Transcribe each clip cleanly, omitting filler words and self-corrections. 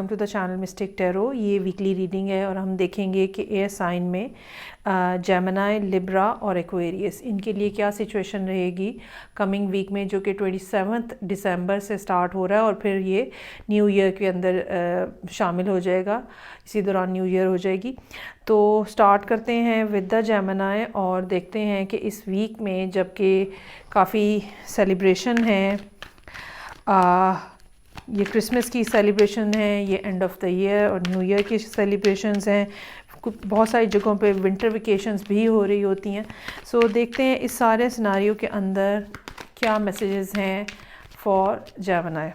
Welcome to the channel mystic tarot. ये weekly reading है और हम देखेंगे कि एयर साइन में जेमिनी, लिब्रा और एक्वेरियस इनके लिए क्या सिचुएशन रहेगी कमिंग वीक में, जो कि 27 दिसंबर से स्टार्ट हो रहा है और फिर ये न्यू ईयर के अंदर शामिल हो जाएगा। इसी दौरान न्यू ईयर हो जाएगी। तो स्टार्ट करते हैं विद द जेमिनी और देखते हैं कि इस वीक में जबकि काफ़ी सेलिब्रेशन है, ये क्रिसमस की सेलिब्रेशन है, ये एंड ऑफ द ईयर और न्यू ईयर की सेलिब्रेशंस हैं। बहुत सारी जगहों पे विंटर वेकेशंस भी हो रही होती हैं। सो देखते हैं इस सारे सिनारियो के अंदर क्या मैसेजेस हैं फॉर जेमिनी।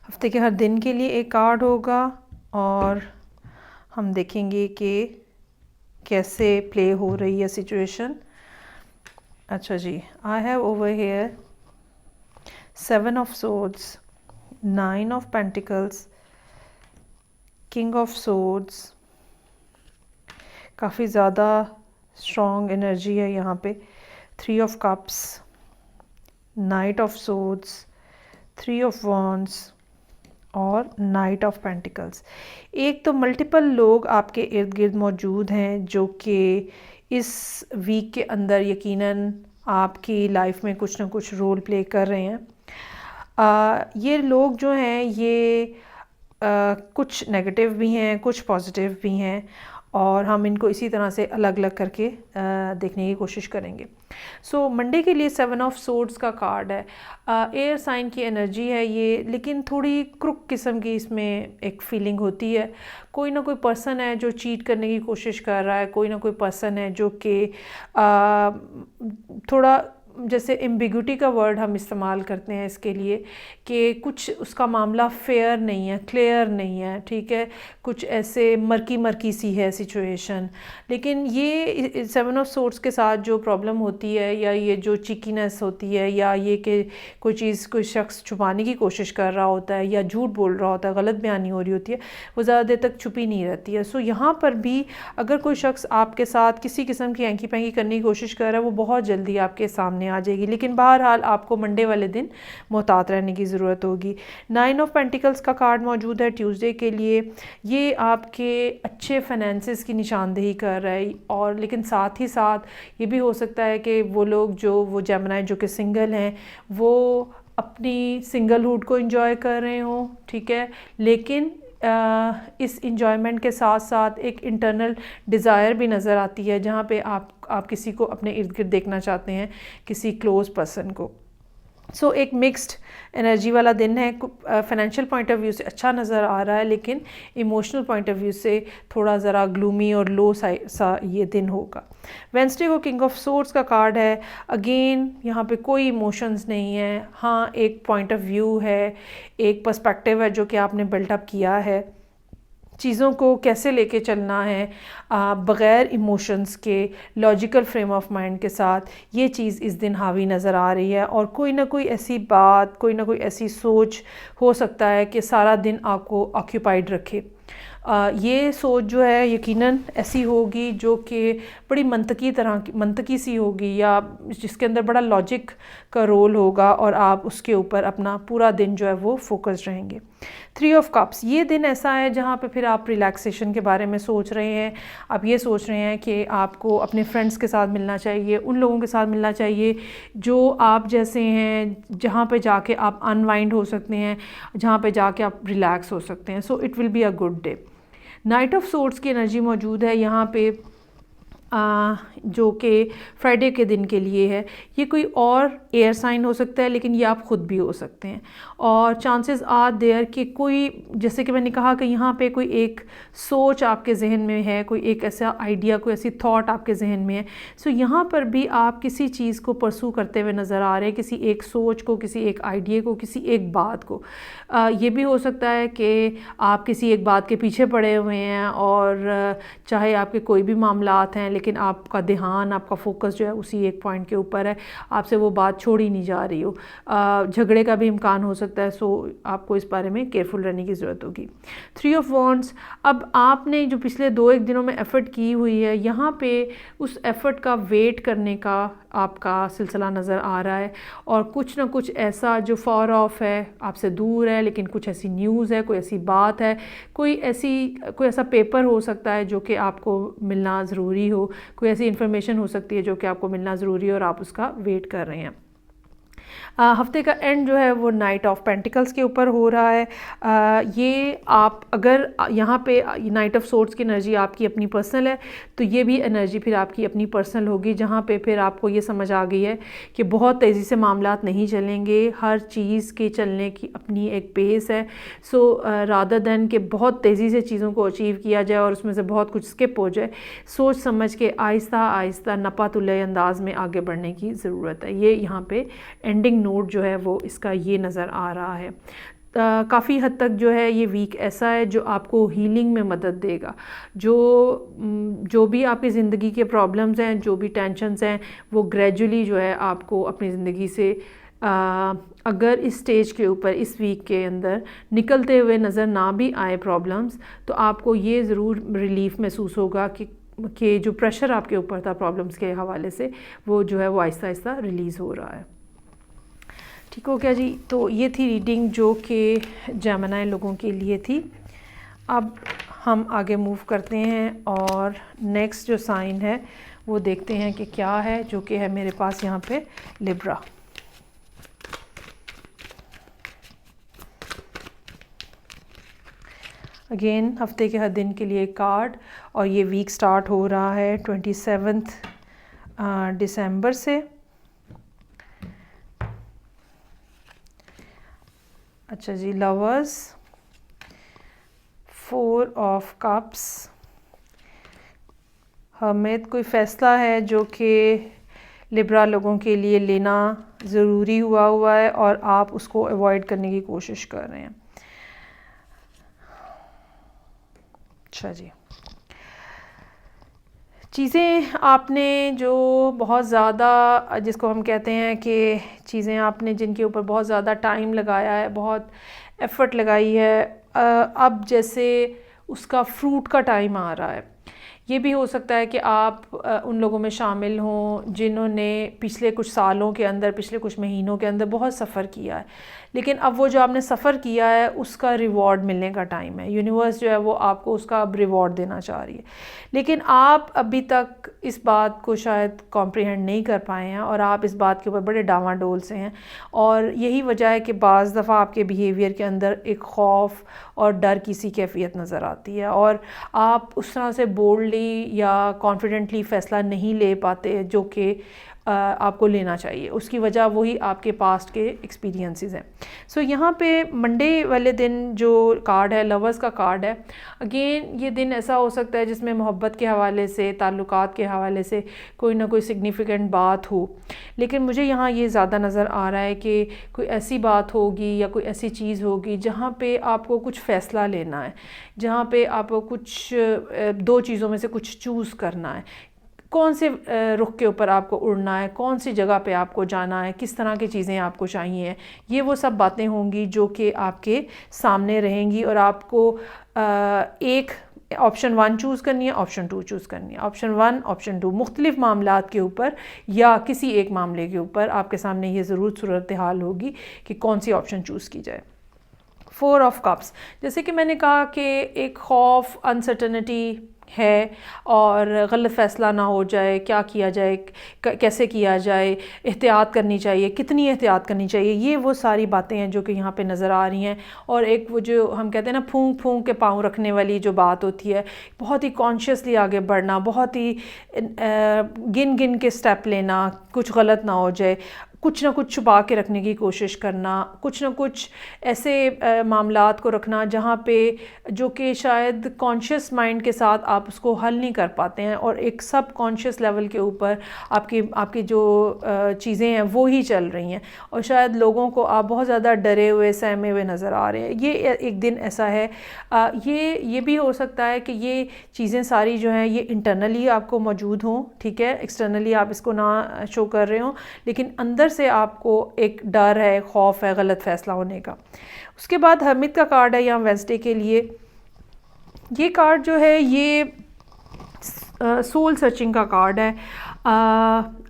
हफ्ते के हर दिन के लिए एक कार्ड होगा और हम देखेंगे कि कैसे प्ले हो रही है सिचुएशन। अच्छा जी, I have over here 7 of swords, 9 of pentacles, king of swords। काफ़ी ज़्यादा स्ट्रॉन्ग एनर्जी है यहाँ पे। 3 of cups, knight of swords, 3 of wands और knight of pentacles। एक तो मल्टीपल लोग आपके इर्द गिर्द मौजूद हैं जो कि इस वीक के अंदर यकीनन आपकी लाइफ में कुछ ना कुछ रोल प्ले कर रहे हैं। ये लोग जो हैं ये कुछ नेगेटिव भी हैं, कुछ पॉजिटिव भी हैं और हम इनको इसी तरह से अलग अलग करके देखने की कोशिश करेंगे। सो मंडे के लिए 7 ऑफ सोर्ड्स का कार्ड है। एयर साइन की एनर्जी है ये, लेकिन थोड़ी क्रुक किस्म की इसमें एक फीलिंग होती है। कोई ना कोई पर्सन है जो चीट करने की कोशिश कर रहा है, कोई ना कोई पर्सन है जो कि थोड़ा जैसे एम्बिग्यूटी का वर्ड हम इस्तेमाल करते हैं इसके लिए कि कुछ उसका मामला फेयर नहीं है, क्लियर नहीं है, ठीक है, कुछ ऐसे मर्की सी है सिचुएशन। लेकिन ये 7 ऑफ सोर्ड्स के साथ जो प्रॉब्लम होती है या ये जो चिकीनेस होती है या ये कि कोई चीज़ कोई शख्स छुपाने की कोशिश कर रहा होता है या झूठ बोल रहा होता है, गलत बयानी हो रही होती है, वो ज़्यादा देर तक छुपी नहीं रहती है। सो यहाँ पर भी अगर कोई शख्स आपके साथ किसी किस्म की एंकी पैंकी करने की कोशिश कर रहा है वो बहुत जल्दी आपके सामने आ जाएगी। लेकिन बहरहाल आपको मंडे वाले दिन मोहतात रहने की ज़रूरत होगी। 9 ऑफ पेंटिकल्स का कार्ड मौजूद है ट्यूसडे के लिए। ये आपके अच्छे फाइनेंसेस की निशानदेही कर रहा है और लेकिन साथ ही साथ ये भी हो सकता है कि वो लोग वो जेमिनी जो कि सिंगल हैं वो अपनी सिंगलहुड को एंजॉय कर रहे हों, ठीक है, लेकिन इस इंजॉयमेंट के साथ साथ एक इंटरनल डिज़ायर भी नज़र आती है जहाँ पे आप किसी को अपने इर्द गिर्द देखना चाहते हैं, किसी क्लोज़ पर्सन को। सो एक मिक्स्ड एनर्जी वाला दिन है। फाइनेंशियल पॉइंट ऑफ व्यू से अच्छा नज़र आ रहा है लेकिन इमोशनल पॉइंट ऑफ व्यू से थोड़ा ज़रा ग्लूमी और लो सा ये दिन होगा। वेंसडे को किंग ऑफ सोर्ड्स का कार्ड है। अगेन यहाँ पे कोई इमोशंस नहीं है, हाँ एक पॉइंट ऑफ व्यू है, एक पर्सपेक्टिव है जो कि आपने बिल्टअप किया है, चीज़ों को कैसे लेके चलना है बग़ैर इमोशंस के, लॉजिकल फ्रेम ऑफ माइंड के साथ ये चीज़ इस दिन हावी नज़र आ रही है। और कोई ना कोई ऐसी बात, कोई ना कोई ऐसी सोच हो सकता है कि सारा दिन आपको ऑक्यूपाइड रखे। ये सोच जो है यकीनन ऐसी होगी जो कि बड़ी मंतकी सी होगी या जिसके अंदर बड़ा लॉजिक का रोल होगा और आप उसके ऊपर अपना पूरा दिन जो है वो फोकस रहेंगे। 3 ऑफ कप्स, ये दिन ऐसा है जहाँ पे फिर आप रिलैक्सेशन के बारे में सोच रहे हैं। आप ये सोच रहे हैं कि आपको अपने फ्रेंड्स के साथ मिलना चाहिए, उन लोगों के साथ मिलना चाहिए जो आप जैसे हैं, जहाँ पे जाके आप अनवाइंड हो सकते हैं, जहाँ पे जाके आप रिलैक्स हो सकते हैं। So it will be a good day. Night of swords की एनर्जी मौजूद है यहाँ पे जो कि फ्राइडे के दिन के लिए है। ये कोई और एयर साइन हो सकता है लेकिन ये आप ख़ुद भी हो सकते हैं और चांसेस आर देयर कि कोई, जैसे कि मैंने कहा कि यहाँ पे कोई एक सोच आपके जहन में है, कोई एक ऐसा आइडिया, कोई ऐसी थॉट आपके जहन में है। सो यहाँ पर भी आप किसी चीज़ को परसू करते हुए नज़र आ रहे हैं, किसी एक सोच को, किसी एक आइडिया को, किसी एक बात को। ये भी हो सकता है कि आप किसी एक बात के पीछे पड़े हुए हैं और चाहे आपके कोई भी मामलात हैं लेकिन आपका ध्यान, आपका फोकस जो है उसी एक पॉइंट के ऊपर है, आपसे वो बात छोड़ी नहीं जा रही हो। झगड़े का भी इम्कान हो सकता है, सो आपको इस बारे में केयरफुल रहने की ज़रूरत होगी। 3 ऑफ वॉन्ड्स, अब आपने जो पिछले 2-1 दिनों में एफ़र्ट की हुई है, यहाँ पे उस एफ़र्ट का वेट करने का आपका सिलसिला नज़र आ रहा है, और कुछ ना कुछ ऐसा जो फार ऑफ है, आपसे दूर है, लेकिन कुछ ऐसी न्यूज़ है, कोई ऐसी बात है, कोई ऐसा पेपर हो सकता है जो कि आपको मिलना ज़रूरी हो, कोई ऐसी इन्फॉर्मेशन हो सकती है जो कि आपको मिलना ज़रूरी है और आप उसका वेट कर रहे हैं। हफ्ते का एंड जो है वो नाइट ऑफ पेंटिकल्स के ऊपर हो रहा है। ये आप अगर यहाँ पे नाइट ऑफ सोर्ड्स की एनर्जी आपकी अपनी पर्सनल है, तो ये भी एनर्जी फिर आपकी अपनी पर्सनल होगी, जहाँ पे फिर आपको ये समझ आ गई है कि बहुत तेज़ी से मामलात नहीं चलेंगे, हर चीज़ के चलने की अपनी एक पेस है। सो रादर दैन कि बहुत तेज़ी से चीज़ों को अचीव किया जाए और उसमें से बहुत कुछ स्किप हो जाए, सोच समझ के आहिस्ता आहिस्ता नपातुल्ले अंदाज में आगे बढ़ने की ज़रूरत है। ये यहाँ पे एंडिंग नोट जो है वो इसका ये नज़र आ रहा है। काफ़ी हद तक जो है ये वीक ऐसा है जो आपको हीलिंग में मदद देगा। जो भी आपकी ज़िंदगी के प्रॉब्लम्स हैं, जो भी टेंशन्स हैं, वो ग्रेजुअली जो है आपको अपनी ज़िंदगी से अगर इस स्टेज के ऊपर इस वीक के अंदर निकलते हुए नज़र ना भी आए प्रॉब्लम्स, तो आपको ये ज़रूर रिलीफ़ महसूस होगा कि जो प्रेशर आपके ऊपर था प्रॉब्लम्स के हवाले से, वो जो है वो आहिस्ता आहिस्ता रिलीज़ हो रहा है। ठीक हो गया जी। तो ये थी रीडिंग जो कि जेमिनी लोगों के लिए थी। अब हम आगे मूव करते हैं और नेक्स्ट जो साइन है वो देखते हैं कि क्या है, जो कि है मेरे पास यहाँ पे लिब्रा। अगेन हफ्ते के हर दिन के लिए कार्ड, और ये वीक स्टार्ट हो रहा है 27 दिसंबर से। अच्छा जी, लवर्स, 4 ऑफ कप्स, हमें कोई फ़ैसला है जो कि लिब्रा लोगों के लिए लेना ज़रूरी हुआ है और आप उसको अवॉइड करने की कोशिश कर रहे हैं। अच्छा जी, चीज़ें आपने जो बहुत ज़्यादा, जिसको हम कहते हैं कि चीज़ें आपने जिनके ऊपर बहुत ज़्यादा टाइम लगाया है, बहुत एफ़र्ट लगाई है, अब जैसे उसका फ्रूट का टाइम आ रहा है। ये भी हो सकता है कि आप उन लोगों में शामिल हों जिन्होंने पिछले कुछ सालों के अंदर, पिछले कुछ महीनों के अंदर बहुत सफ़र किया है, लेकिन अब वो जो आपने सफ़र किया है उसका रिवॉर्ड मिलने का टाइम है। यूनिवर्स जो है वो आपको उसका अब रिवॉर्ड देना चाह रही है, लेकिन आप अभी तक इस बात को शायद कॉम्प्रिहेंड नहीं कर पाए हैं और आप इस बात के ऊपर बड़े डावाडोल से हैं, और यही वजह है कि बाज़ दफ़ा आपके बिहेवियर के अंदर एक खौफ और डर की सी कैफियत नज़र आती है, और आप उस तरह से बोल्डली या कॉन्फिडेंटली फ़ैसला नहीं ले पाते जो कि आपको लेना चाहिए। उसकी वजह वही आपके पास्ट के एक्सपीरियंसेस हैं। सो यहाँ पे मंडे वाले दिन जो कार्ड है, लवर्स का कार्ड है, अगेन ये दिन ऐसा हो सकता है जिसमें मोहब्बत के हवाले से, ताल्लुकात के हवाले से कोई ना कोई सिग्निफिकेंट बात हो, लेकिन मुझे यहाँ ये ज़्यादा नज़र आ रहा है कि कोई ऐसी बात होगी या कोई ऐसी चीज़ होगी जहाँ पे आपको कुछ फ़ैसला लेना है, जहाँ पे आपको कुछ 2 चीज़ों में से कुछ चूज़ करना है। कौन से रुख के ऊपर आपको उड़ना है, कौन सी जगह पे आपको जाना है, किस तरह की चीज़ें आपको चाहिए, ये वो सब बातें होंगी जो कि आपके सामने रहेंगी, और आपको एक ऑप्शन 1 चूज़ करनी है, ऑप्शन 2 चूज़ करनी है, ऑप्शन 1 ऑप्शन 2 मुख्तलिफ मामलात के ऊपर या किसी एक मामले के ऊपर आपके सामने ये ज़रूर सूरत हाल होगी कि कौन सी ऑप्शन चूज़ की जाए। 4 ऑफ कप्स, जैसे कि मैंने कहा कि एक खौफ, अनसर्टनिटी है और गलत फ़ैसला ना हो जाए, क्या किया जाए, कैसे किया जाए, एहतियात करनी चाहिए, कितनी एहतियात करनी चाहिए, ये वो सारी बातें हैं जो कि यहाँ पे नज़र आ रही हैं। और एक वो जो हम कहते हैं ना फूंक फूंक के पाँव रखने वाली जो बात होती है, बहुत ही कॉन्शियसली आगे बढ़ना, बहुत ही गिन गिन के स्टेप लेना, कुछ गलत ना हो जाए, कुछ ना कुछ छुपा के रखने की कोशिश करना, कुछ ना कुछ ऐसे मामलात को रखना जहाँ पे जो कि शायद कॉन्शियस माइंड के साथ आप उसको हल नहीं कर पाते हैं और एक सब कॉन्शियस लेवल के ऊपर आपकी जो चीज़ें हैं वो ही चल रही हैं और शायद लोगों को आप बहुत ज़्यादा डरे हुए सहमे हुए नज़र आ रहे हैं। ये एक दिन ऐसा है। ये भी हो सकता है कि ये चीज़ें सारी जो हैं ये इंटरनली आपको मौजूद हों, ठीक है, एक्सटर्नली आप इसको ना शो कर रहे हों, लेकिन अंदर से आपको एक डर है, खौफ है गलत फ़ैसला होने का। उसके बाद हर्मिट का कार्ड है यहाँ वेंसडे के लिए। ये कार्ड जो है ये सोल सर्चिंग का कार्ड है।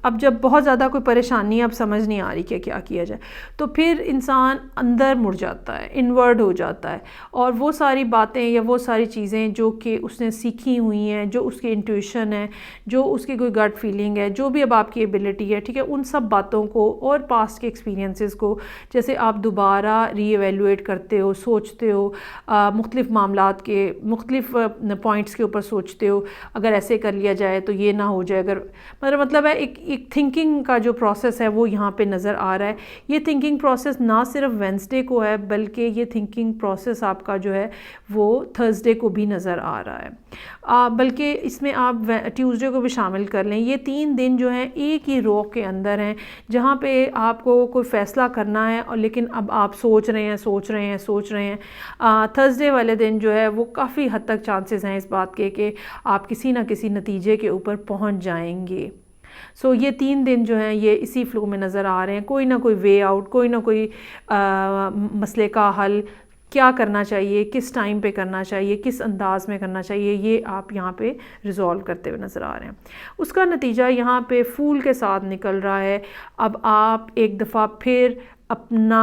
अब जब बहुत ज़्यादा कोई परेशानी अब समझ नहीं आ रही कि क्या किया जाए, तो फिर इंसान अंदर मुड़ जाता है, इनवर्ड हो जाता है और वो सारी बातें या वो सारी चीज़ें जो कि उसने सीखी हुई हैं, जो उसकी इंट्यूशन है, जो उसकी कोई गट फीलिंग है, जो भी अब आपकी एबिलिटी है, ठीक है, उन सब बातों को और पास्ट के एक्सपीरियंसेस को जैसे आप दोबारा रीएवैल्यूएट करते हो, सोचते हो, मुख्तलिफ मामलात के मुख्तलिफ पॉइंट्स के ऊपर सोचते हो, अगर ऐसे कर लिया जाए तो ये ना हो जाए, अगर मतलब है एक थिंकिंग का जो प्रोसेस है वो यहाँ पे नज़र आ रहा है। ये थिंकिंग प्रोसेस ना सिर्फ वेंसडे को है बल्कि ये थिंकिंग प्रोसेस आपका जो है वो थर्सडे को भी नज़र आ रहा है, बल्कि इसमें आप ट्यूसडे को भी शामिल कर लें। ये 3 दिन जो हैं एक ही रो के अंदर हैं जहाँ पे आपको कोई फ़ैसला करना है और लेकिन अब आप सोच रहे हैं। थर्सडे वाले दिन जो है वो काफ़ी हद तक चांसेस हैं इस बात के कि आप किसी ना किसी नतीजे के ऊपर पहुँच जाएंगे। सो ये 3 दिन जो हैं ये इसी फ्लो में नज़र आ रहे हैं, कोई ना कोई वे आउट, कोई ना कोई मसले का हल, क्या करना चाहिए, किस टाइम पे करना चाहिए, किस अंदाज में करना चाहिए, ये आप यहाँ पे रिजॉल्व करते हुए नज़र आ रहे हैं। उसका नतीजा यहाँ पे फूल के साथ निकल रहा है। अब आप एक दफ़ा फिर अपना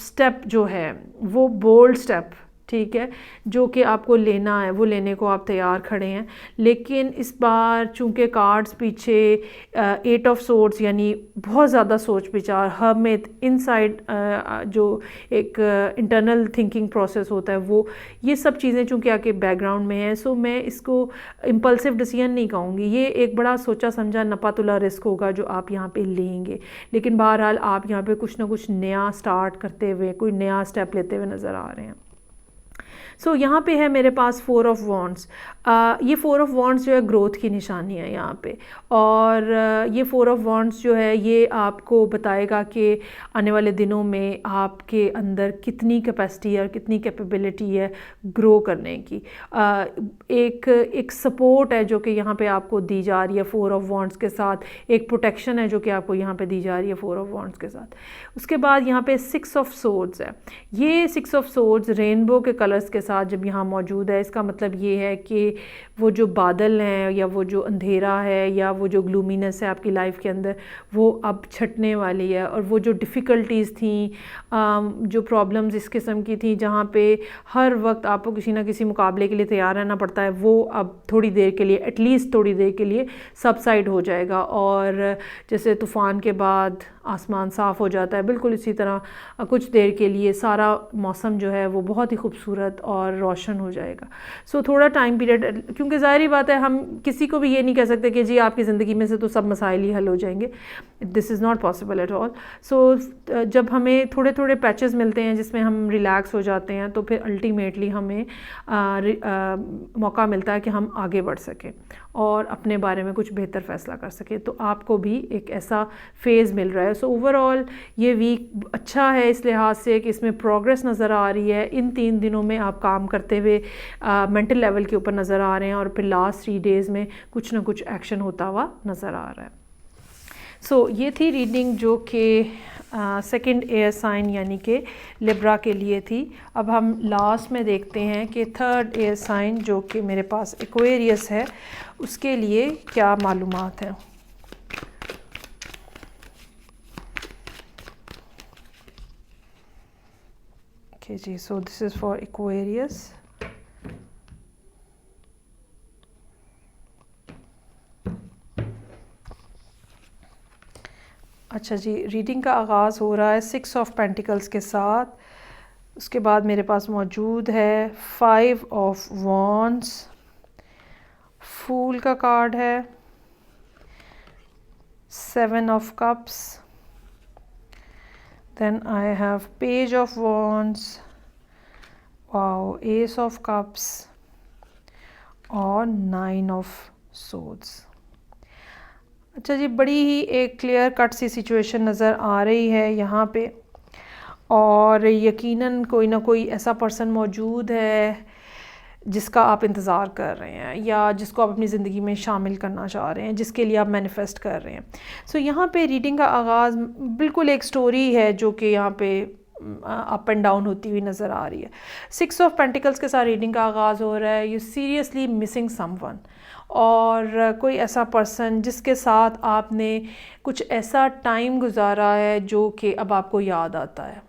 स्टेप जो है वो बोल्ड स्टेप, ठीक है, जो कि आपको लेना है वो लेने को आप तैयार खड़े हैं, लेकिन इस बार चूंकि कार्ड्स पीछे 8 ऑफ सोर्ड्स यानी बहुत ज़्यादा सोच विचार, हर्मिट, इनसाइड जो एक इंटरनल थिंकिंग प्रोसेस होता है वो, ये सब चीज़ें चूंकि आके बैकग्राउंड में है, सो मैं इसको इम्पल्सिव डिसीजन नहीं कहूँगी, ये एक बड़ा सोचा समझा नपातुला रिस्क होगा जो आप यहाँ पे लेंगे, लेकिन बहरहाल आप यहाँ पे कुछ ना कुछ नया स्टार्ट करते हुए, कोई नया स्टेप लेते हुए नज़र आ रहे हैं। सो यहाँ पे है मेरे पास 4 ऑफ वॉन्ड्स। ये 4 ऑफ वॉन्ड्स जो है ग्रोथ की निशानी है यहाँ पे, और ये 4 ऑफ वॉन्ड्स जो है ये आपको बताएगा कि आने वाले दिनों में आपके अंदर कितनी कैपेसिटी है और कितनी कैपेबिलिटी है ग्रो करने की। एक सपोर्ट है जो कि यहाँ पे आपको दी जा रही है 4 ऑफ वॉन्ड्स के साथ, एक प्रोटेक्शन है जो कि आपको यहाँ पे दी जा रही है 4 ऑफ वॉन्ड्स के साथ। उसके बाद यहाँ पे 6 ऑफ सोर्ड्स है। ये 6 ऑफ सोर्ड्स रेनबो के कलर्स के साथ जब यहाँ मौजूद है, इसका मतलब ये है कि वो जो बादल हैं या वो जो अंधेरा है या वो जो ग्लूमीनेस है आपकी लाइफ के अंदर, वो अब छटने वाली है, और वो जो डिफ़िकल्टीज़ थी, जो प्रॉब्लम्स इस किस्म की थी जहाँ पे हर वक्त आपको किसी ना किसी मुकाबले के लिए तैयार रहना पड़ता है, वो अब थोड़ी देर के लिए, एटलीस्ट थोड़ी देर के लिए सबसाइड हो जाएगा। और जैसे तूफ़ान के बाद आसमान साफ़ हो जाता है, बिल्कुल इसी तरह कुछ देर के लिए सारा मौसम जो है वो बहुत ही खूबसूरत और रोशन हो जाएगा। सो थोड़ा टाइम पीरियड, क्योंकि ज़ाहिर बात है हम किसी को भी ये नहीं कह सकते कि जी आपकी ज़िंदगी में से तो सब मसाइल ही हल हो जाएंगे, this is not possible at all. So जब हमें थोड़े थोड़े पैचेस मिलते हैं जिसमें हम रिलैक्स हो जाते हैं, तो फिर अल्टीमेटली हमें मौका मिलता है कि हम आगे बढ़ सकें और अपने बारे में कुछ बेहतर फ़ैसला कर सकें। तो आपको भी एक ऐसा फ़ेज़ मिल रहा है। सो ओवरऑल ये वीक अच्छा है इस लिहाज से कि इसमें प्रोग्रेस नज़र आ रही है। इन 3 दिनों में आप काम करते हुए मेंटल लेवल के ऊपर नज़र आ रहे हैं, और फिर लास्ट 3 डेज़ में कुछ ना कुछ एक्शन होता हुआ नज़र आ रहा है। सो ये थी रीडिंग जो कि सेकंड एयर साइन यानी कि लिब्रा के लिए थी। अब हम लास्ट में देखते हैं कि थर्ड एयर साइन जो कि मेरे पास एक्वेरियस है उसके लिए क्या मालूमात हैं। ओके जी, so this is for Aquarius. अच्छा जी, रीडिंग का आगाज़ हो रहा है 6 ऑफ पेंटिकल्स के साथ। उसके बाद मेरे पास मौजूद है 5 ऑफ वॉन्ड्स, फूल का कार्ड है, 7 of cups, then I have Page of Wands, wow, Ace of Cups और 9 of Swords। अच्छा जी, बड़ी ही एक क्लियर कट सी सिचुएशन नज़र आ रही है यहाँ पे, और यकीनन कोई ना कोई ऐसा पर्सन मौजूद है जिसका आप इंतज़ार कर रहे हैं या जिसको आप अपनी ज़िंदगी में शामिल करना चाह रहे हैं, जिसके लिए आप मैनिफेस्ट कर रहे हैं। सो यहाँ पे रीडिंग का आगाज़ बिल्कुल एक स्टोरी है जो कि यहाँ पे अप एंड डाउन होती हुई नज़र आ रही है। 6 ऑफ पेंटिकल्स के साथ रीडिंग का आगाज़ हो रहा है। यू सीरियसली मिसिंग समवन, और कोई ऐसा पर्सन जिसके साथ आपने कुछ ऐसा टाइम गुजारा है जो कि अब आपको याद आता है,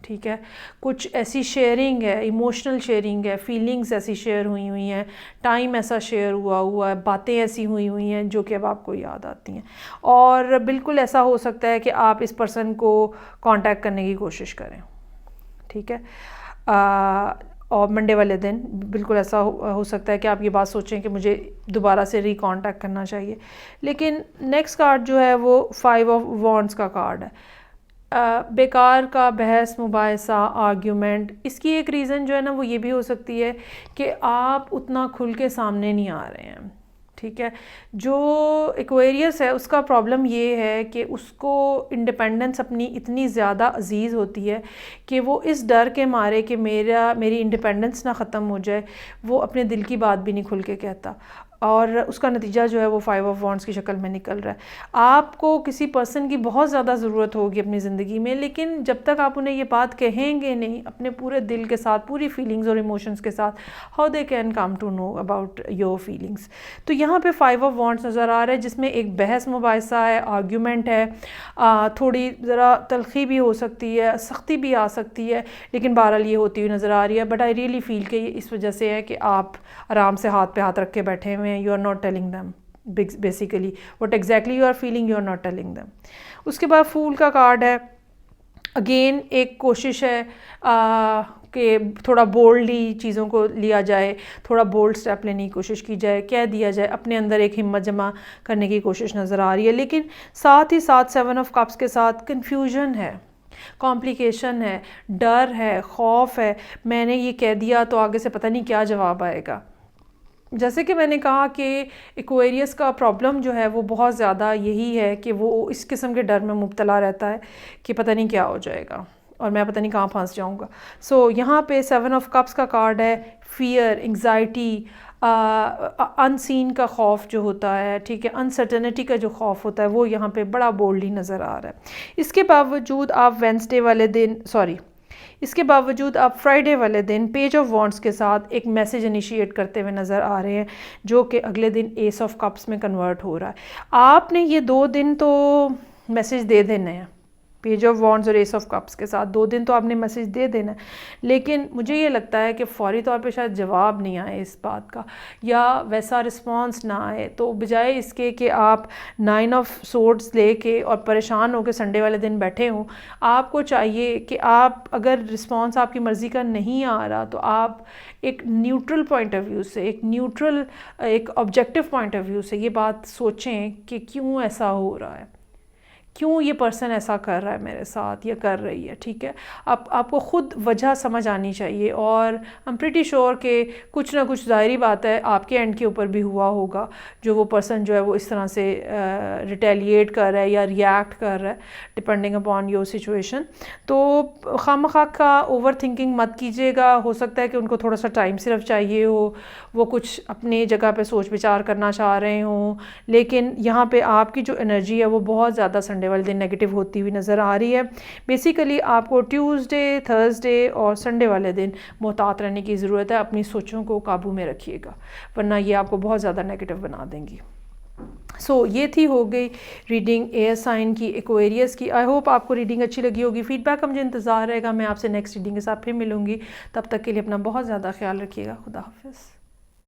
ठीक है। कुछ ऐसी शेयरिंग है, इमोशनल शेयरिंग है, फीलिंग्स ऐसी शेयर हुई हैं, टाइम ऐसा शेयर हुआ है, बातें ऐसी हुई हैं जो कि अब आपको याद आती हैं, और बिल्कुल ऐसा हो सकता है कि आप इस पर्सन को कांटेक्ट करने की कोशिश करें, ठीक है। और मंडे वाले दिन बिल्कुल ऐसा हो सकता है कि आप ये बात सोचें कि मुझे दोबारा से रिकॉन्टैक्ट करना चाहिए। लेकिन नेक्स्ट कार्ड जो है वो 5 ऑफ वॉन्ड्स का कार्ड है। बेकार का बहस, मुबाहिसा, आर्ग्यूमेंट। इसकी एक रीज़न जो है ना वो ये भी हो सकती है कि आप उतना खुल के सामने नहीं आ रहे हैं, ठीक है। जो एक्वेरियस है उसका प्रॉब्लम ये है कि उसको इंडिपेंडेंस अपनी इतनी ज़्यादा अजीज़ होती है कि वो इस डर के मारे कि मेरी इंडिपेंडेंस ना ख़त्म हो जाए, वो अपने दिल की बात भी नहीं खुल के कहता, और उसका नतीजा जो है वो 5 ऑफ वॉन्ड्स की शक्ल में निकल रहा है। आपको किसी पर्सन की बहुत ज़्यादा ज़रूरत होगी अपनी ज़िंदगी में, लेकिन जब तक आप उन्हें ये बात कहेंगे नहीं अपने पूरे दिल के साथ, पूरी फीलिंग्स और इमोशंस के साथ, how they can come to know about your feelings. तो यहाँ पे 5 ऑफ वॉन्ड्स नज़र आ रहा है जिसमें एक बहस मुबाहिसा है, आर्ग्यूमेंट है, थोड़ी ज़रा तलखी भी हो सकती है, सख्ती भी आ सकती है, लेकिन बहरहाल ये होती हुई नज़र आ रही है। बट आई रियली फील कि इस वजह से है कि आप आराम से हाथ पे हाथ रख के बैठे हुए, you are not telling them basically what exactly you are feeling, you are not telling them। उसके बाद फूल का कार्ड है। अगेन एक कोशिश है कि थोड़ा बोल्डली चीज़ों को लिया जाए, थोड़ा बोल्ड स्टेप लेने की कोशिश की जाए, कह दिया जाए, अपने अंदर एक हिम्मत जमा करने की कोशिश नज़र आ रही है। लेकिन साथ ही साथ 7 ऑफ कप्स के साथ कन्फ्यूजन है, कॉम्प्लिकेशन है, डर है, खौफ है। मैंने ये कह दिया तो आगे से पता नहीं क्या जवाब आएगा। जैसे कि मैंने कहा कि एक्वेरियस का प्रॉब्लम जो है वो बहुत ज़्यादा यही है कि वो इस किस्म के डर में मुब्तला रहता है कि पता नहीं क्या हो जाएगा और मैं पता नहीं कहाँ फंस जाऊँगा। सो यहाँ पे 7 ऑफ कप्स का कार्ड है। फियर, एंग्जाइटी, अनसीन का खौफ जो होता है, ठीक है, अनसर्टेनिटी का जो खौफ होता है वो यहाँ पे बड़ा बोल्डली नज़र आ रहा है। इसके बावजूद आप फ्राइडे वाले दिन पेज ऑफ वॉन्ड्स के साथ एक मैसेज इनिशिएट करते हुए नज़र आ रहे हैं जो कि अगले दिन एस ऑफ कप्स में कन्वर्ट हो रहा है। आपने ये 2 दिन तो मैसेज दे देने हैं, पेज ऑफ वॉन्ड्स और एस ऑफ कप्स के साथ 2 दिन तो आपने मैसेज दे देना है, लेकिन मुझे ये लगता है कि फ़ौरी तौर पे शायद जवाब नहीं आए इस बात का या वैसा रिस्पांस ना आए। तो बजाय इसके कि आप 9 ऑफ सोर्ड्स लेके और परेशान होकर संडे वाले दिन बैठे हों, आपको चाहिए कि आप अगर रिस्पांस आपकी मर्ज़ी का नहीं आ रहा तो आप एक न्यूट्रल पॉइंट ऑफ व्यू से, एक ऑब्जेक्टिव पॉइंट ऑफ व्यू से ये बात सोचें कि क्यों ऐसा हो रहा है, क्यों ये पर्सन ऐसा कर रहा है मेरे साथ या कर रही है, ठीक है। आपको ख़ुद वजह समझ आनी चाहिए और आई एम प्रीटी श्योर कि कुछ ना कुछ ज़ाहिरी बात है आपके एंड के ऊपर भी हुआ होगा जो वो पर्सन जो है वो इस तरह से रिटेलिएट कर रहा है या रिएक्ट कर रहा है डिपेंडिंग अपॉन योर सिचुएशन। तो खामखा का ओवर थिंकिंग मत कीजिएगा। हो सकता है कि उनको थोड़ा सा टाइम सिर्फ चाहिए हो, वो कुछ अपनी जगह पे सोच विचार करना चाह रहे हों, लेकिन यहाँ पे आपकी जो एनर्जी है वो बहुत ज़्यादा संडे वाले दिन नेगेटिव होती हुई नज़र आ रही है। बेसिकली आपको ट्यूसडे, थर्सडे और संडे वाले दिन मोहतात रहने की ज़रूरत है। अपनी सोचों को काबू में रखिएगा वरना ये आपको बहुत ज़्यादा नेगेटिव बना देंगी। ये थी हो गई रीडिंग एयर साइन की, एक्वेरियस की। आई होप आपको रीडिंग अच्छी लगी होगी। फीडबैक का मुझे इंतज़ार रहेगा। मैं आपसे नेक्स्ट रीडिंग के साथ फिर मिलूँगी। तब तक के लिए अपना बहुत ज़्यादा ख्याल रखिएगा। खुदा हाफिज़।